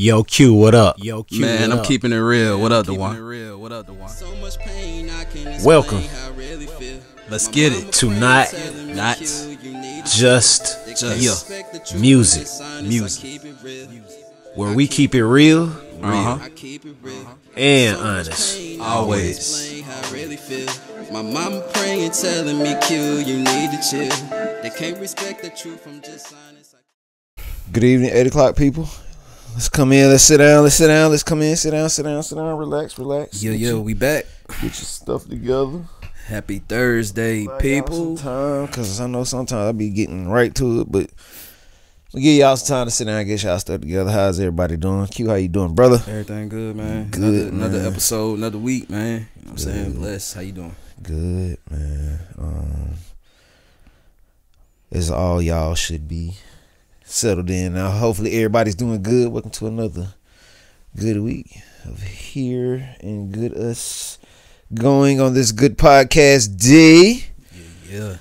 Yo, Q, what up? Yo, Q, man, I'm keeping it real. What up, Duan? Welcome. Let's get it. To not just music, where we keep it real, and honest. Always. My mama praying, telling me, Q, you need to chill. They can't respect the truth from just honest. Good evening, 8 o'clock people. Let's come in, let's sit down, let's come in, sit down, relax. Yo, we back. Get your stuff together. Happy Thursday, people. Because I know sometimes I'll be getting right to it, but we'll give y'all some time to sit down and get y'all stuff together. How's everybody doing? Q, how you doing, brother? Everything good, man. Good, another episode, another week, man. You know what I'm saying? Bless. How you doing? Good, man. As all y'all should be settled in now. Hopefully everybody's doing good. Welcome to another good week of here and good us going on this good podcast day. Yeah.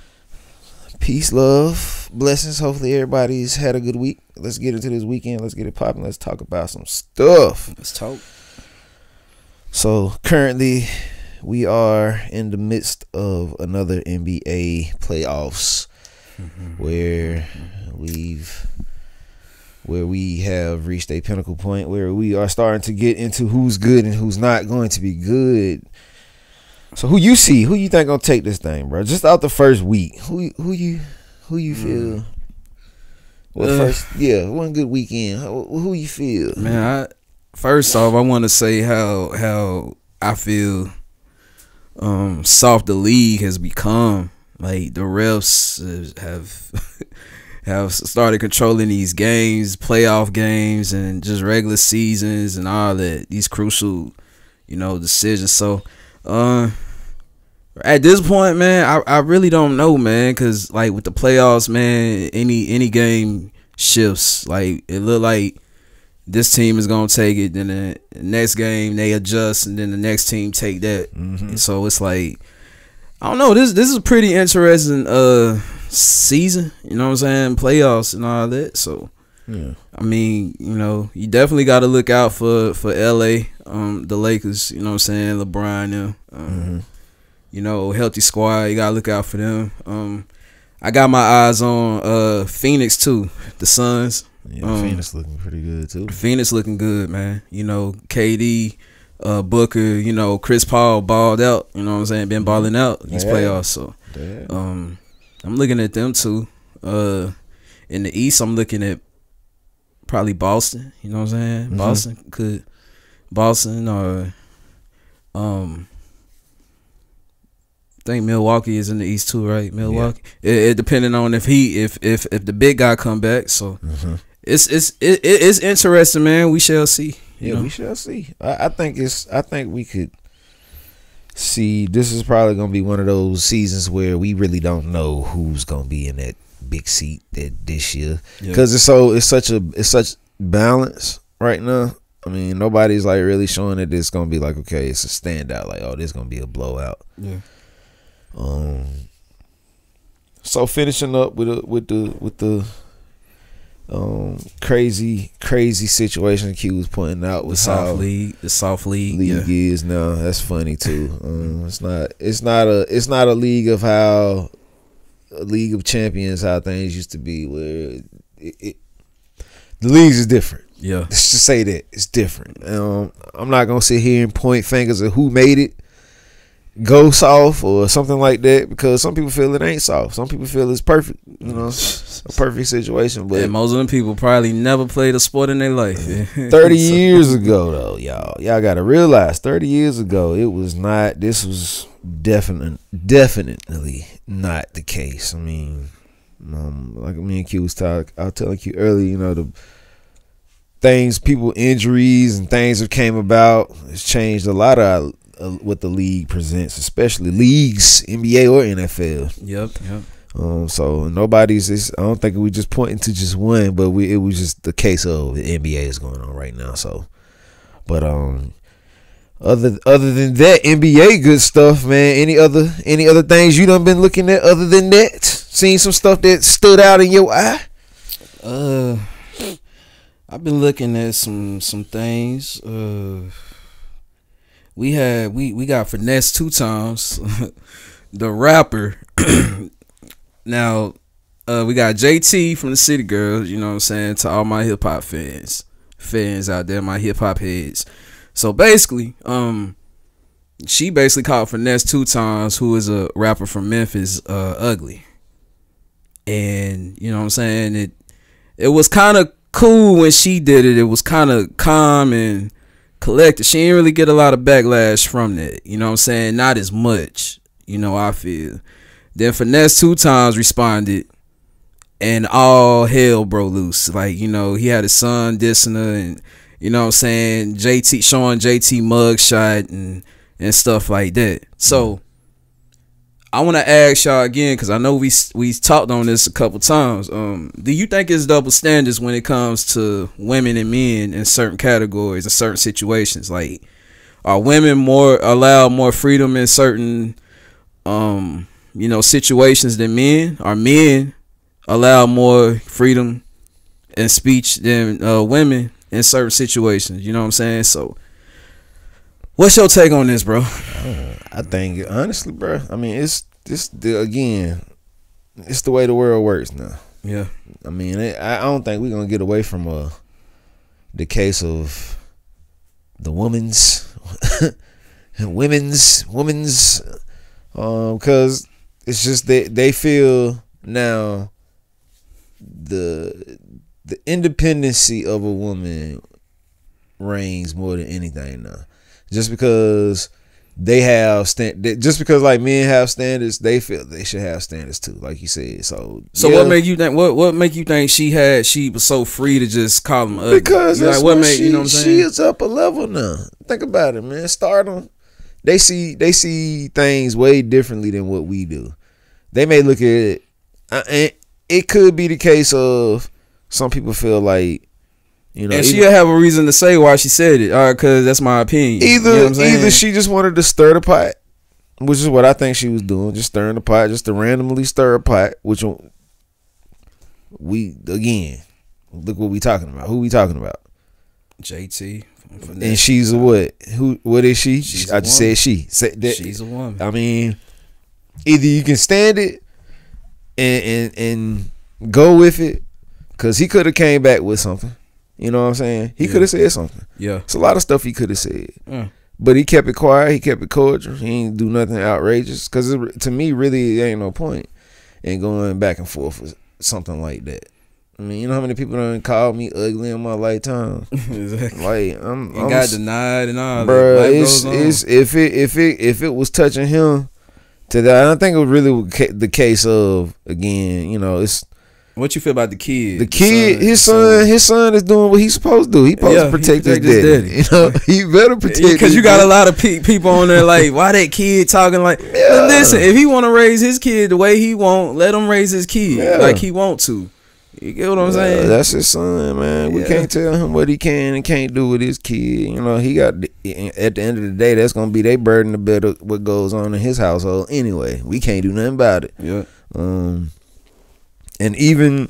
Peace, love, blessings. Hopefully everybody's had a good week. Let's get into this weekend. Let's get it popping. Let's talk about some stuff. Let's talk. So currently we are in the midst of another NBA playoffs where we have reached a pinnacle point where we are starting to get into who's good and who's not going to be good. So who you think gonna take this thing, bro? Just out the first week, who you feel? One good weekend. Who you feel, man? First off, I want to say how I feel soft the league has become. Like the refs have started controlling these games, playoff games, and just regular seasons and all that. These crucial, decisions. So, at this point, man, I really don't know, man, because like with the playoffs, man, any game shifts. Like it look like this team is gonna take it, then the next game they adjust, and then the next team take that. And so it's like, I don't know. This is a pretty interesting season. You know what I'm saying? Playoffs and all that. So yeah. I mean, you definitely got to look out for LA, the Lakers. You know what I'm saying? LeBron, healthy squad. You gotta look out for them. I got my eyes on Phoenix too. The Suns. Yeah, Phoenix looking pretty good too. Phoenix looking good, man. KD. Booker, Chris Paul balled out, you know what I'm saying, been balling out these playoffs. So I'm looking at them too. In the East, I'm looking at probably Boston, you know what I'm saying? Boston or I think Milwaukee is in the East too, right? Milwaukee. Yeah. It depending on if the big guy come back. So it's interesting, man. We shall see. We shall see. I think we could see. This is probably gonna be one of those seasons where we really don't know who's gonna be in that big seat this year, because it's such balance right now. I mean, nobody's like really showing that it's gonna be like, okay, it's a standout. Like, oh, this is gonna be a blowout. Yeah. So finishing up with the crazy situation Q was pointing out with the soft league is now. That's funny too. It's not a league of how a league of champions, how things used to be, where the leagues is different. Yeah, let's just say that it's different. I'm not gonna sit here and point fingers at who made it go soft or something like that, because some people feel it ain't soft. Some people feel it's perfect, a perfect situation. But most of them people probably never played a sport in their life. 30 years ago, though, y'all got to realize, 30 years ago, this was definitely not the case. I mean, like me and Q was talking, I was telling Q earlier, the things, injuries and things that came about, it's changed a lot of what the league presents, especially leagues, NBA or NFL. Yep. So nobody's. I don't think we just pointing to just one, but it was just the case of the NBA is going on right now. So, but other than that, NBA good stuff, man. Any other things you done been looking at other than that? Seen some stuff that stood out in your eye? I've been looking at some things. We got Finesse 2 Tymes, the rapper. Now, we got JT from the City Girls, you know what I'm saying, to all my hip hop fans out there, my hip hop heads. So basically, she basically called Finesse 2 Tymes, who is a rapper from Memphis, ugly. And you know what I'm saying, it was kind of cool when she did it. It was kind of calm and collected. She didn't really get a lot of backlash from that, you know what I'm saying, not as much, you know, I feel. Then Finesse 2 Tymes responded, and all hell broke loose. Like, you know, he had his son dissing her, and you know what I'm saying, JT showing JT mugshot and stuff like that. So I want to ask y'all again, because I know we talked on this a couple times. Do you think it's double standards when it comes to women and men in certain categories and certain situations? Like, are women allowed more freedom in certain you know, situations than men? Are men allowed more freedom and speech than women in certain situations? You know what I'm saying? So what's your take on this, bro? I think, honestly, bro, I mean, it's the way the world works now. Yeah. I mean, I don't think we're going to get away from the case of the women's because it's just they feel now the independency of a woman reigns more than anything now. Just because they have just because like men have standards, they feel they should have standards too, like you said. So yeah. What make you think? What make you think she was so free to just call them ugly? Because that's like, what made, you know what I'm saying? She is up a level now. Think about it, man. Stardom, they see things way differently than what we do. They may look at it, and it could be the case of some people feel like, you know, and she'll have a reason to say why she said it, because that's my opinion. Either she just wanted to stir the pot, which is what I think she was doing, just stirring the pot, just to randomly stir a pot. Which we again, look what we talking about. Who we talking about? JT. And she's a what? What is she? I just said she. She's a woman. I mean, either you can stand it and go with it, because he could have came back with something. You know what I'm saying? He could have said something. Yeah. It's a lot of stuff he could have said. But he kept it quiet. He kept it cordial. He ain't do nothing outrageous. Because to me, really, ain't no point in going back and forth with something like that. I mean, you know how many people done called me ugly in my lifetime? Exactly. Like, I'm got denied and all bro, that. It's if it was touching him to that, I think it was really the case of, again, you know, it's. What you feel about the kid? The kid, his son is doing what he's supposed to do. He supposed to protect his daddy. You know, he better protect. Because you got a lot of people on there like, why that kid talking like? Yeah. Listen, if he want to raise his kid the way he want, let him raise his kid like he want to. You get what I'm saying? That's his son, man. We can't tell him what he can and can't do with his kid. You know, he got, at the end of the day, that's gonna be their burden to bear what goes on in his household anyway. We can't do nothing about it. Yeah. And even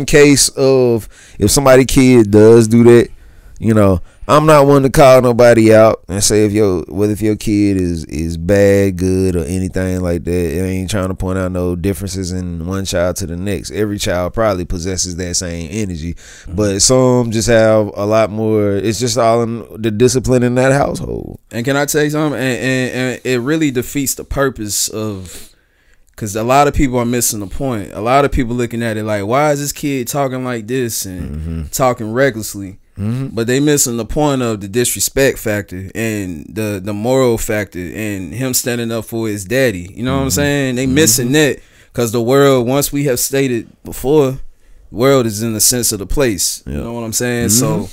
case of if somebody kid does do that, you know, I'm not one to call nobody out and say if your kid is bad, good, or anything like that. It ain't trying to point out no differences in one child to the next. Every child probably possesses that same energy, but some just have a lot more. It's just all in the discipline in that household. And can I tell you something? And it really defeats the purpose of. Because a lot of people are missing the point. A lot of people looking at it like, why is this kid talking like this and talking recklessly? But they missing the point of the disrespect factor and the moral factor and him standing up for his daddy. You know what I'm saying? They missing that because the world, once we have stated before, the world is in the sense of the place. You know what I'm saying? So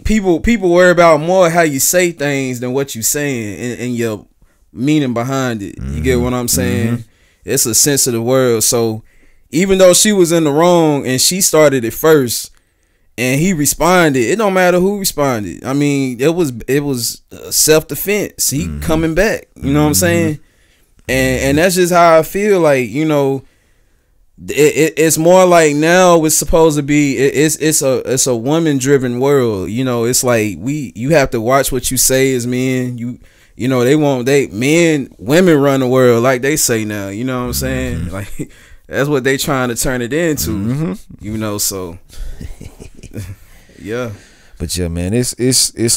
people worry about more how you say things than what you saying and your meaning behind it. You get what I'm saying? It's a sensitive world. So even though she was in the wrong and she started it first and he responded, it don't matter who responded. I mean, it was self-defense. He coming back. You know what I'm saying? And that's just how I feel. Like, you know, It's more like now it's supposed to be it's a woman driven world. You know, it's like you have to watch what you say as men. You know, women run the world, like they say now. You know what I'm saying? Like that's what they trying to turn it into. You know, so yeah. But yeah, man, it's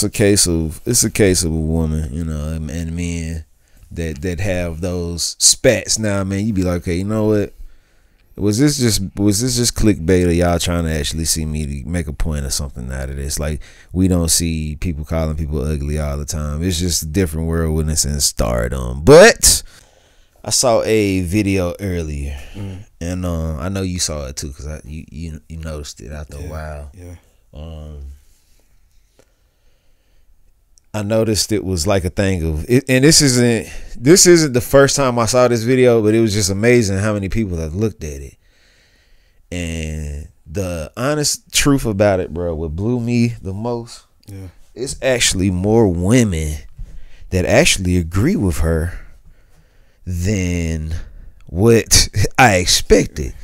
a case of a woman, you know, and men that have those spats now, man. You be like, okay, you know what? Was this just clickbait, or y'all trying to actually see me make a point or something out of this? Like, we don't see people calling people ugly all the time. It's just a different world when it's in stardom. But I saw a video earlier, and I know you saw it too, because you noticed it after a while. Yeah. I noticed it was like a thing of it, and this isn't the first time I saw this video, but it was just amazing how many people have looked at it. And the honest truth about it, bro, what blew me the most, it's actually more women that actually agree with her than what I expected.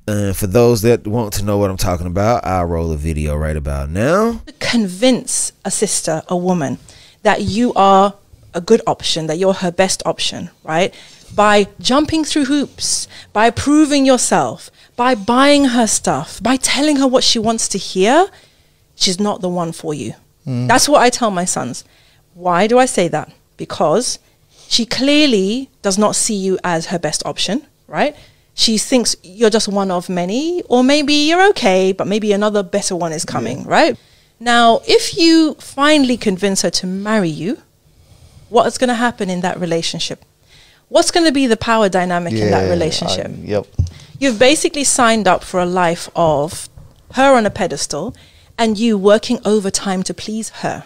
For those that want to know what I'm talking about, I'll roll a video right about now. Convince a sister, a woman, that you are a good option, that you're her best option, right? By jumping through hoops, by proving yourself, by buying her stuff, by telling her what she wants to hear, she's not the one for you. That's what I tell my sons. Why do I say that? Because she clearly does not see you as her best option, right? She thinks you're just one of many, or maybe you're okay, but maybe another better one is coming, right? Now, if you finally convince her to marry you, what's going to happen in that relationship? What's going to be the power dynamic in that relationship? You've basically signed up for a life of her on a pedestal and you working overtime to please her.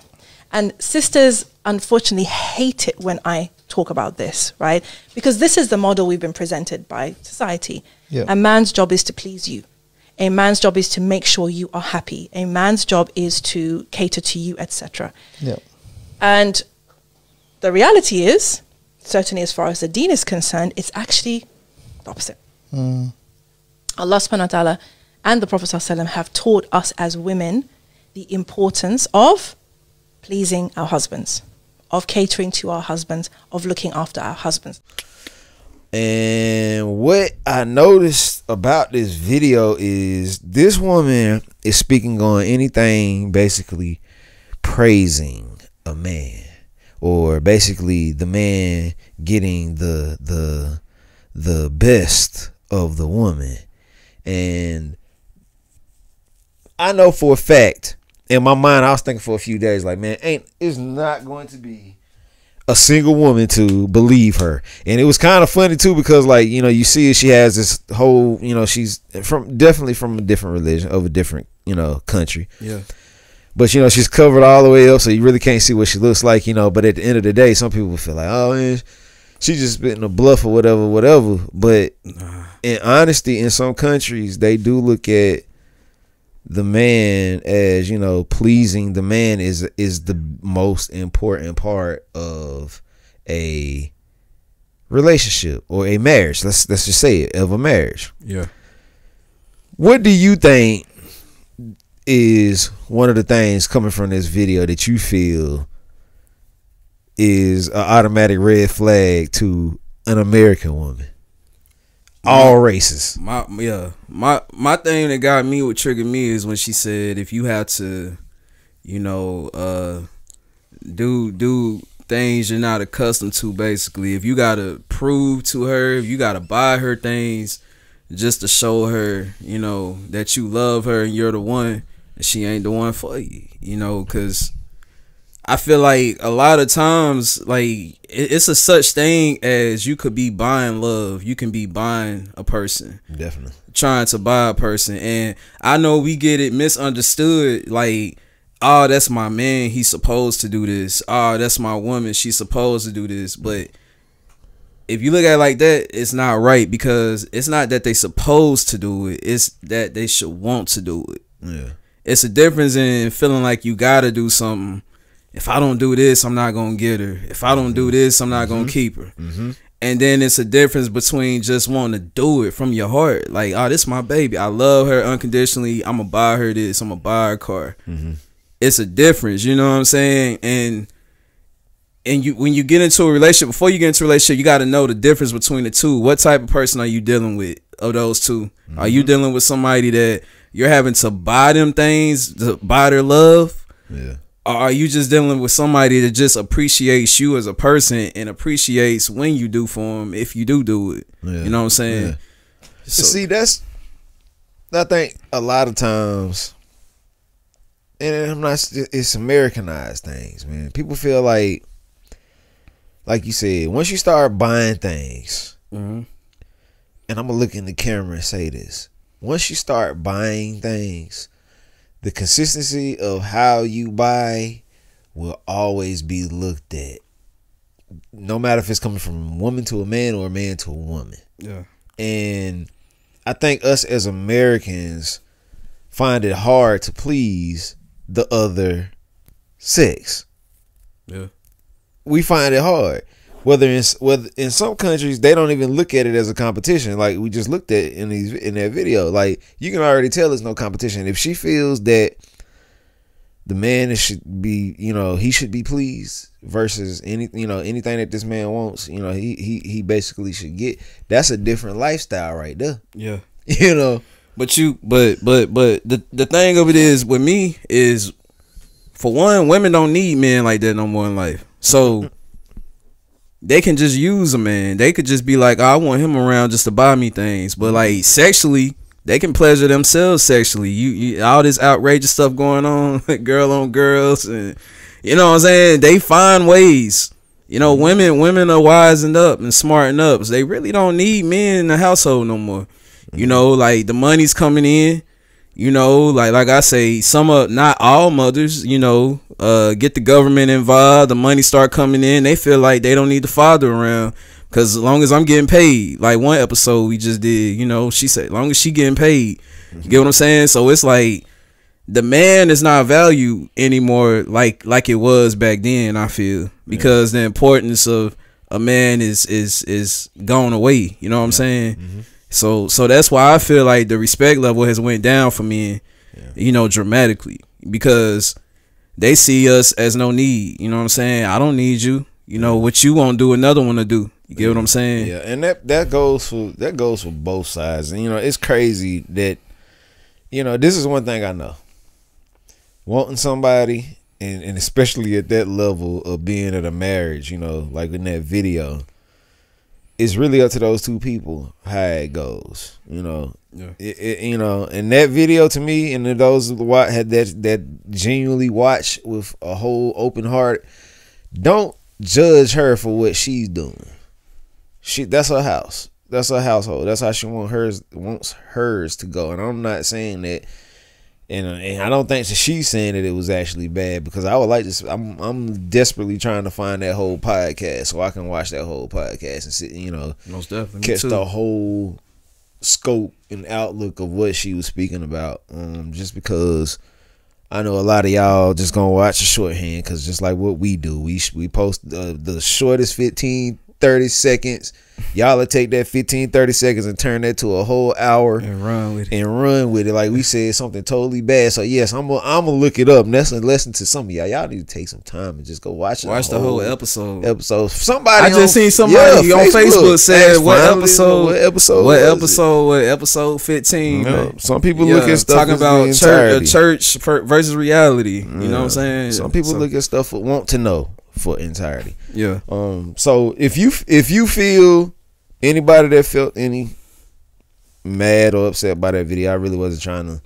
And sisters, unfortunately, hate it when I talk about this, right? Because this is the model we've been presented by society. A man's job is to please you. A man's job is to make sure you are happy. A man's job is to cater to you, etc. And the reality is, certainly as far as the deen is concerned, it's actually the opposite. Allah subhanahu wa ta'ala and the Prophet sallallahu alaihi wasallam have taught us as women the importance of pleasing our husbands, of catering to our husbands, of looking after our husbands. And what I noticed about this video is this woman is speaking on anything basically praising a man, or basically the man getting the best of the woman. And I know for a fact, in my mind, I was thinking for a few days, like, man, it's not going to be a single woman to believe her. And it was kind of funny too, because, like, you know, you see she has this whole, you know, she's definitely from a different religion, of a different, you know, country. But, you know, she's covered all the way up, so you really can't see what she looks like, you know. But at the end of the day, some people will feel like, oh, man, she's just spitting a bluff or whatever. But in honesty, in some countries, they do look at the man as, you know, pleasing the man is the most important part of a relationship or a marriage. Let's just say it, of a marriage. What do you think is one of the things coming from this video that you feel is an automatic red flag to an American woman? All races. My thing that got me, what triggered me, is when she said, if you have to, you know, do things you're not accustomed to, basically, if you gotta prove to her, if you gotta buy her things just to show her, you know, that you love her and you're the one, and she ain't the one for you, you know, because I feel like a lot of times, like, it's a such thing as you could be buying love. You can be buying a person. Definitely. Trying to buy a person. And I know we get it misunderstood. Like, oh, that's my man, he's supposed to do this. Oh, that's my woman, she's supposed to do this. But if you look at it like that, it's not right, because it's not that they supposed to do it. It's that they should want to do it. It's a difference in feeling like you gotta do something. If I don't do this, I'm not gonna get her. If I don't do this, I'm not gonna keep her. And then it's a difference between just wanting to do it from your heart. Like, oh, this is my baby. I love her unconditionally. I'm going to buy her this. I'm going to buy her a car. It's a difference. You know what I'm saying? And you, when you get into a relationship, before you get into a relationship, you got to know the difference between the two. What type of person are you dealing with of those two? Are you dealing with somebody that you're having to buy them things, to buy their love? Yeah. Or are you just dealing with somebody that just appreciates you as a person and appreciates when you do for them, if you do it? Yeah. You know what I'm saying? Yeah. So, See, I think a lot of times, and I'm not, it's Americanized things, man. People feel like you said, once you start buying things, and I'm going to look in the camera and say this, once you start buying things, the consistency of how you buy will always be looked at, no matter if it's coming from a woman to a man or a man to a woman. Yeah. And I think us as Americans find it hard to please the other sex. Yeah. We find it hard. Whether in some countries they don't even look at it as a competition, like we just looked at in that video. Like, you can already tell there's no competition. If she feels that the man should be, he should be pleased versus anything that this man wants, he basically should get. That's a different lifestyle right there. Yeah. But the thing of it is, with me is, for one, women don't need men like that no more in life. So they can just use a man. They could just be like, oh, I want him around just to buy me things. But like, sexually, they can pleasure themselves sexually. You all this outrageous stuff going on, girl on girls, and you know what I'm saying? They find ways. Women are wising up and smarting up. So they really don't need men in the household no more. Like, the money's coming in. Like I say, not all mothers, get the government involved, the money start coming in, they feel like they don't need the father around, because as long as I'm getting paid, like one episode we just did, she said, as long as she getting paid, you get what I'm saying? So it's like, the man is not valued anymore like it was back then, I feel, because the importance of a man is gone away, you know what I'm saying? So that's why I feel like the respect level has went down for men, dramatically, because they see us as no need. You know what I'm saying? I don't need you. What you won't do, another one to do. You get what I'm saying? Yeah, and that goes for both sides. And it's crazy that this is one thing I know. Wanting somebody, and especially at that level of being at a marriage, like in that video, it's really up to those two people how it goes, Yeah. And that video, to me, and those who had that genuinely watch with a whole open heart, don't judge her for what she's doing. That's her house. That's her household. That's how she wants hers to go. And I'm not saying that. And I don't think that she's saying that it was actually bad, because I would like to. I'm desperately trying to find that whole podcast so I can watch that whole podcast and sit, most definitely catch the whole scope and outlook of what she was speaking about. Just because I know a lot of y'all just gonna watch a shorthand, because just like what we do, we post the shortest 15-30 seconds. Y'all will take that 15-30 seconds and turn that to a whole hour and run with it. Like we said, something totally bad. So yes, I'm gonna look it up. And that's a lesson to some of y'all. Y'all need to take some time and just go watch the whole episode. Somebody, I just seen somebody on Facebook said what episode 15. Some people look at stuff talking about church versus reality. You know what I'm saying? Some people look at stuff for want to know for entirety. Yeah. So if you feel, anybody that felt any mad or upset by that video, I really wasn't trying to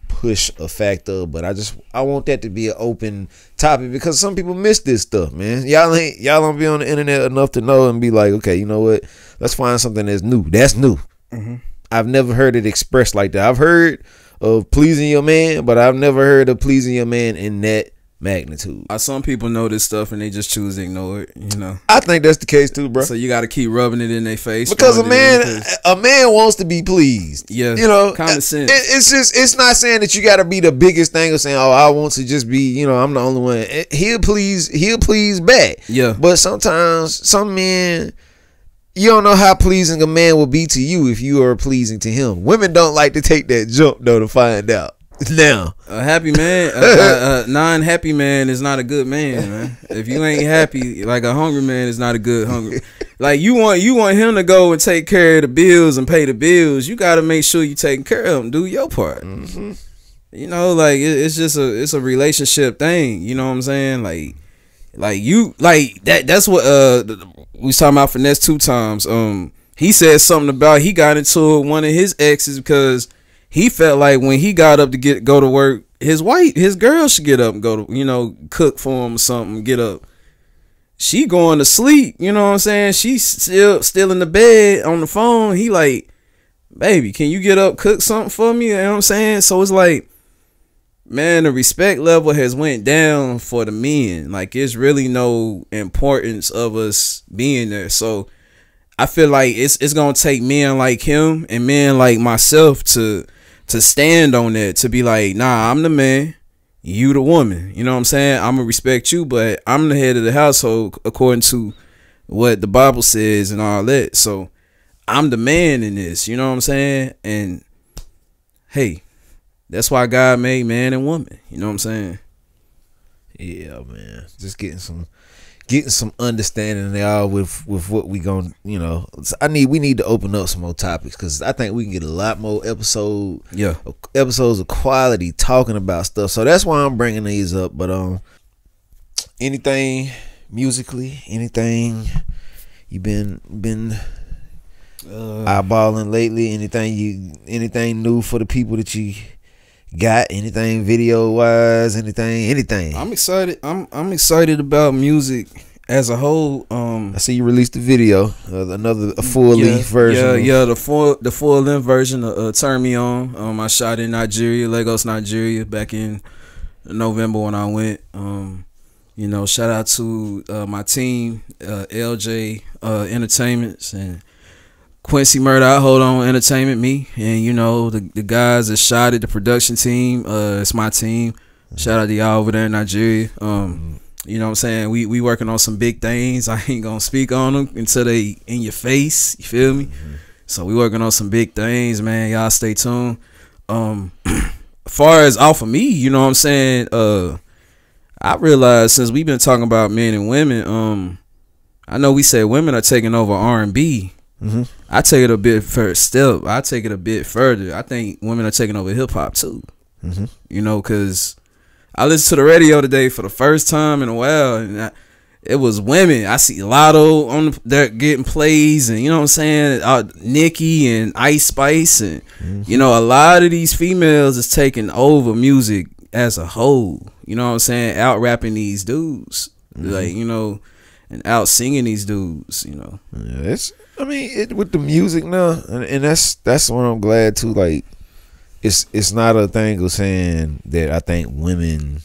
push a factor, but I want that to be an open topic, because some people miss this stuff, man. Y'all don't be on the internet enough to know and be like, okay, you know what? Let's find something that's new. That's new. I've never heard it expressed like that. I've heard of pleasing your man, but I've never heard of pleasing your man in that magnitude. Some people know this stuff and they just choose to ignore it, I think that's the case too, bro. So you got to keep rubbing it in their face, because a man wants to be pleased. Yeah, common sense. It's not saying that you got to be the biggest thing or saying, oh, I want to just be, I'm the only one. He'll please back. Yeah, but sometimes some men, You don't know how pleasing a man will be to you if you are pleasing to him. Women don't like to take that jump though to find out. Now, a happy man, a non-happy man is not a good man. If you ain't happy, like a hungry man is not a good hungry. Like you want him to go and take care of the bills and pay the bills. You got to make sure you taking care of him. Do your part. Mm-hmm. You know, like it's just a relationship thing. You know what I'm saying? Like you like that. That's what we was talking about Finesse 2 times. He said something about he got into one of his exes because he felt like when he got up to go to work, his girl should get up and go to, cook for him or something, get up. She going to sleep, you know what I'm saying? She's still in the bed on the phone. He like, baby, can you get up, cook something for me? You know what I'm saying? So it's like, man, the respect level has went down for the men. Like, it's really no importance of us being there. So I feel like it's gonna take men like him and men like myself to stand on that, to be like, nah, I'm the man, you the woman. You know what I'm saying? I'm gonna respect you, but I'm the head of the household according to what the Bible says and all that. So I'm the man in this, you know what I'm saying? And hey, that's why God made man and woman. You know what I'm saying? Yeah, man. Just getting some understanding there with what we gonna, we need to open up some more topics, because I think we can get a lot more episodes of quality talking about stuff. So that's why I'm bringing these up. But anything musically, anything you been eyeballing lately, anything new for the people that you got, anything video wise, anything? I'm excited. I'm excited about music as a whole. I see you released a video, a full length version. The full length version of Turn Me On. I shot in Nigeria, Lagos, Nigeria, back in November when I went. Shout out to my team, LJ Entertainments and Quincy Murdoch, Hold On Entertainment, me, and the guys that shot it, the production team. It's my team. Shout out to y'all over there in Nigeria. You know what I'm saying? We working on some big things. I ain't gonna speak on them until they in your face. You feel me? So we working on some big things, man. Y'all stay tuned. As far as off of me, you know what I'm saying? I realized since we've been talking about men and women, I know we said women are taking over R&B. I take it a bit first step. I take it a bit further. I think women are taking over hip hop too. Because I listened to the radio today for the first time in a while, and it was women. I see Lotto on there getting plays, and you know what I'm saying, Nicki and Ice Spice, and a lot of these females is taking over music as a whole. You know what I'm saying, out rapping these dudes, like and out singing these dudes. Yeah, with the music now, and that's what I'm glad too. Like, it's not a thing of saying that I think women's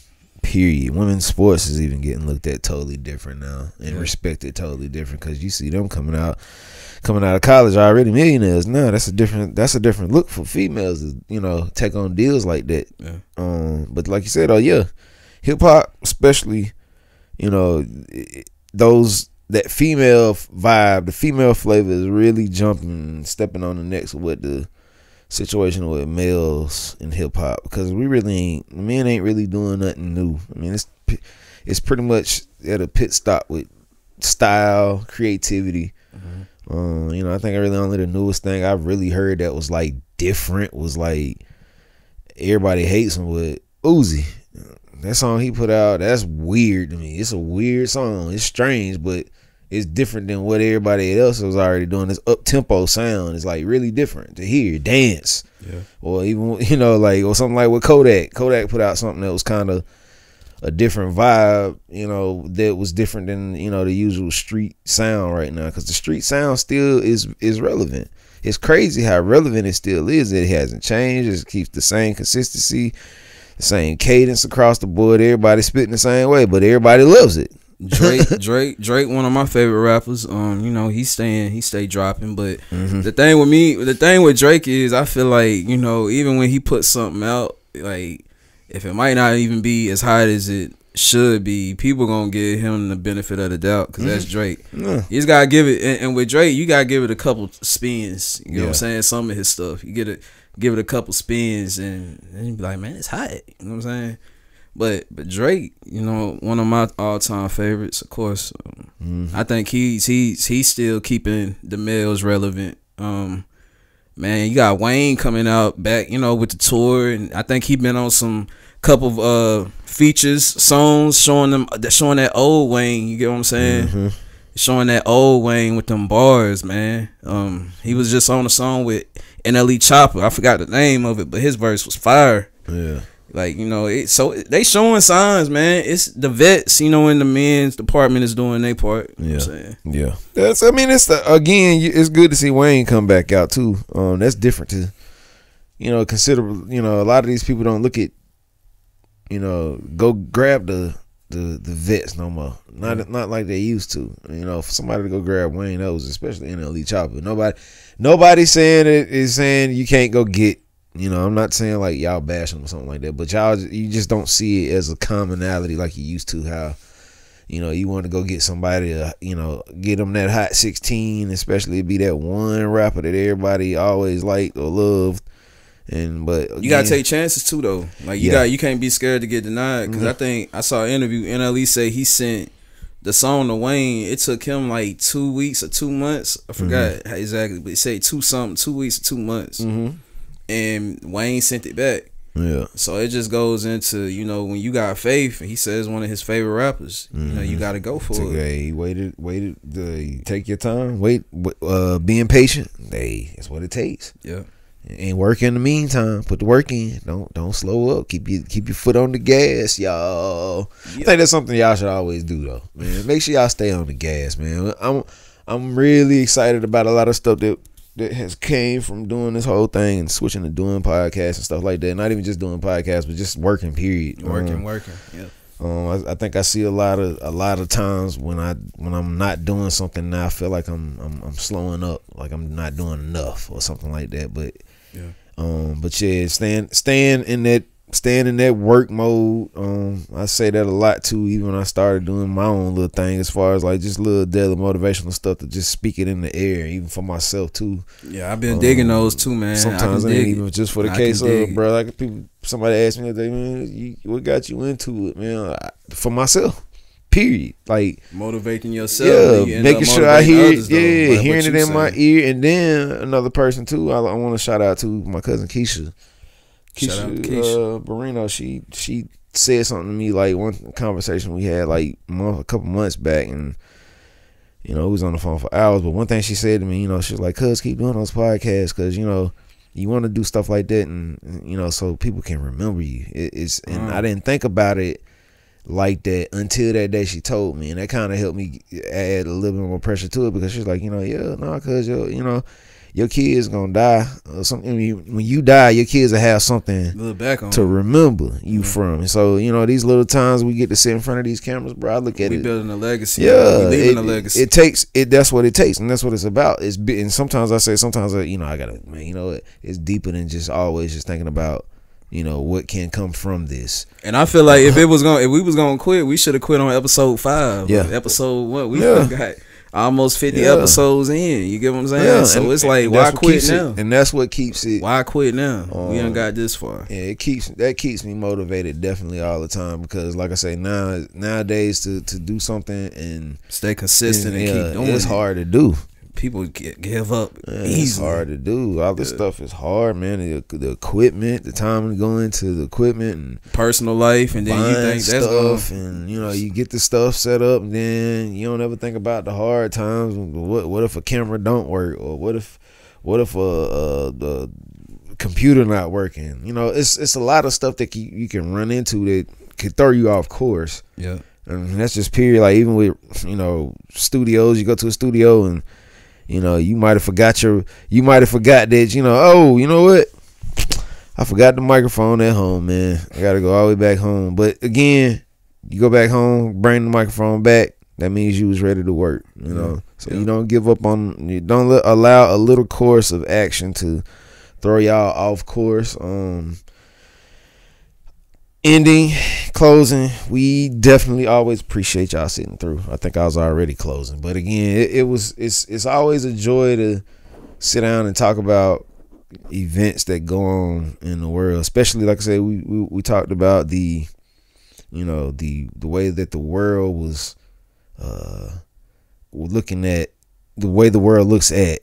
sports is even getting looked at totally different now and respected totally different, because you see them coming out of college already millionaires now. That's a different look for females to take on deals like that. But like you said, hip hop especially, that female vibe, the female flavor is really jumping, stepping on the necks with the situation with males in hip hop, because men ain't really doing nothing new. I mean, it's pretty much at a pit stop with style, creativity. I think really only the newest thing I've really heard that was like different was like Everybody Hates Him with Uzi. That song he put out, that's weird to me. It's a weird song. It's strange, but it's different than what everybody else was already doing. This up-tempo sound is like really different to hear, dance. Or even, or something like with Kodak. Kodak put out something that was kind of a different vibe, that was different than, the usual street sound right now. Because the street sound still is relevant. It's crazy how relevant it still is. It hasn't changed. It keeps the same consistency, the same cadence across the board. Everybody spitting the same way, but everybody loves it. Drake, one of my favorite rappers. He stay dropping. But the thing with Drake is, I feel like, even when he puts something out, like, if it might not even be as hot as it should be, people gonna give him the benefit of the doubt because that's Drake. Yeah. You just gotta give it, and with Drake, you gotta give it a couple spins. You know what I'm saying? Some of his stuff, you give it a couple spins, and you be like, man, it's hot. You know what I'm saying? But Drake, you know, one of my all time favorites, of course. I think he's still keeping the males relevant. Man, you got Wayne coming out back, you know, with the tour, and I think he been on some couple of features songs showing that old Wayne. You get what I'm saying? Showing that old Wayne with them bars, man. He was just on a song with Untitled Chapter. I forgot the name of it, but his verse was fire. Yeah. Like, you know, so they showing signs, man. It's the vets, you know, in the men's department is doing their part. You know what I'm saying? Yeah. It's good to see Wayne come back out too. That's different too. You know, you know, a lot of these people don't look at, you know, go grab the vets no more. Not like they used to. You know, for somebody to go grab Wayne, that was especially in the Elite Chopper. Nobody saying it is saying you can't go get. You know, I'm not saying like y'all bash them or something like that, but you just don't see it as a commonality like you used to. How, you know, you want to go get somebody to, you know, get them that hot 16, especially be that one rapper that everybody always liked or loved. But again, you gotta take chances too, though. Like you can't be scared to get denied. Because I think I saw an interview. NLE say he sent the song to Wayne. It took him like 2 weeks or 2 months. I forgot exactly, but he said 2 weeks or 2 months. And Wayne sent it back. Yeah. So it just goes into, you know, when you got faith, and he says one of his favorite rappers, you know, you got to go for it. He waited. Take your time. Being patient. That's what it takes. Yeah. And work in the meantime. Put the work in. Don't slow up. Keep your foot on the gas, y'all. I think that's something y'all should always do though, man. Make sure y'all stay on the gas, man. I'm really excited about a lot of stuff that has came from doing this whole thing and switching to doing podcasts and stuff like that. Not even just doing podcasts, but just working. Period. Working. Yeah. I think I see a lot of times when I'm not doing something now, I feel like I'm slowing up, like I'm not doing enough or something like that. But staying in that work mode. I say that a lot too, even when I started doing my own little thing as far as like just little daily motivational stuff to just speak it in the air, even for myself too. Yeah, I've been digging those too, man. Sometimes it ain't even just for the case of, bro, like somebody asked me today, man, what got you into it, man? For myself. Period. Like motivating yourself. Yeah, making sure I hear it. Yeah, hearing it in my ear. And then another person too, I want to shout out to my cousin Keisha. Keisha Barino, she said something to me, like one conversation we had like a couple months back, and you know, we was on the phone for hours, but one thing she said to me, you know, she was like, cuz keep doing those podcasts, because you know, you want to do stuff like that, and you know, so people can remember you. And I didn't think about it like that until that day she told me, and that kind of helped me add a little bit more pressure to it, because she's like, you know, cuz you know, your kids gonna die or something. When you die, your kids will have something back on to remember you from. And so, you know, these little times we get to sit in front of these cameras, bro, I look at it. We building a legacy. Yeah, we leaving a legacy. It takes it. That's what it takes, and that's what it's about. And sometimes you know, I gotta, man, you know, it's deeper than just always just thinking about, you know, what can come from this. And I feel like if we was gonna quit, we should have quit on episode 5. Yeah. Episode what? We got almost 50 episodes in. You get what I'm saying? Yeah. So it's like, why quit now? And that's what keeps it. Why quit now? We done got this far. Yeah, that keeps me motivated definitely all the time, because like I say, nowadays to do something and stay consistent and keep doing it's hard to do. People give up easily. It's hard to do. All this stuff is hard, man. The equipment, the time to go into the equipment, and personal life, and then you think that's stuff, and you know, you get the stuff set up, and then you don't ever think about the hard times. What if a camera don't work, or what if the computer not working? You know, it's a lot of stuff that you can run into that could throw you off course. Yeah, and that's just period. Like even with, you know, studios, you go to a studio and, you know, you might have forgot that, you know, oh, you know what? I forgot the microphone at home, man. I got to go all the way back home. But again, you go back home, bring the microphone back. That means you was ready to work, you know. So you don't give up on, you don't allow a little course of action to throw y'all off course. ending, closing, we definitely always appreciate y'all sitting through. I think I was already closing, but again, it's always a joy to sit down and talk about events that go on in the world, especially like I said, we talked about the way that the world was looking at the way the world looks at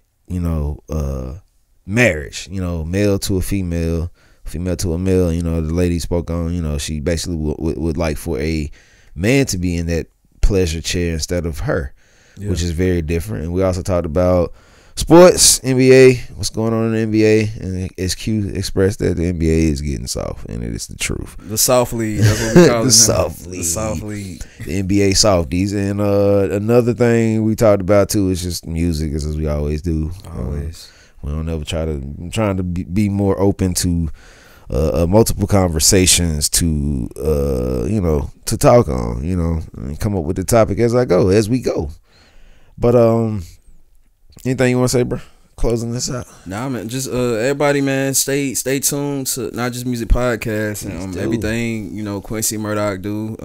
marriage, male to a female to a male. The lady spoke on, she basically would like for a man to be in that pleasure chair instead of her, which is very different. And we also talked about sports, NBA, what's going on in the NBA, and SQ expressed that the NBA is getting soft, and it is the truth. The soft league, that's what we call it. The soft league. The soft league. The NBA softies. And another thing we talked about too is just music, as we always do. Always. We don't ever trying to be more open to multiple conversations to to talk on, and come up with the topic as we go. But anything you want to say, bro? Closing this out. Nah, man. Just everybody, man. Stay tuned to Not Just Music Podcast and everything Quincy Murdoch do.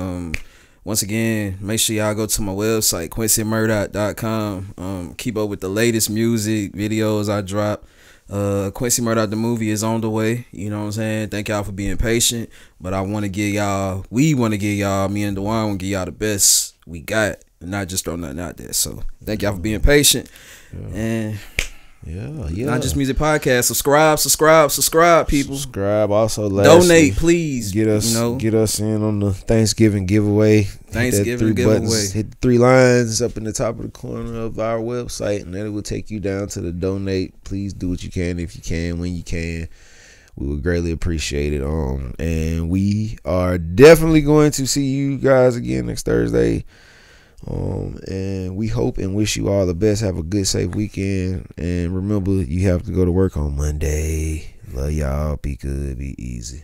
Once again, make sure y'all go to my website, QuincyMurdoch.com. Keep up with the latest music videos I drop. Quincy Murdoch the movie is on the way. You know what I'm saying? Thank y'all for being patient. But we want to give y'all, me and Duan want to give y'all the best we got, and not just throw nothing out there. So thank y'all for being patient. And Not Just Music Podcast. Subscribe, people. Subscribe. Also, donate, please. Get us in on the Thanksgiving giveaway. Hit the 3 lines up in the top of the corner of our website, and then it will take you down to the donate. Please do what you can, if you can, when you can. We would greatly appreciate it. And we are definitely going to see you guys again next Thursday. And we hope and wish you all the best. Have a good, safe weekend. And remember, you have to go to work on Monday. Love y'all. Be good. Be easy.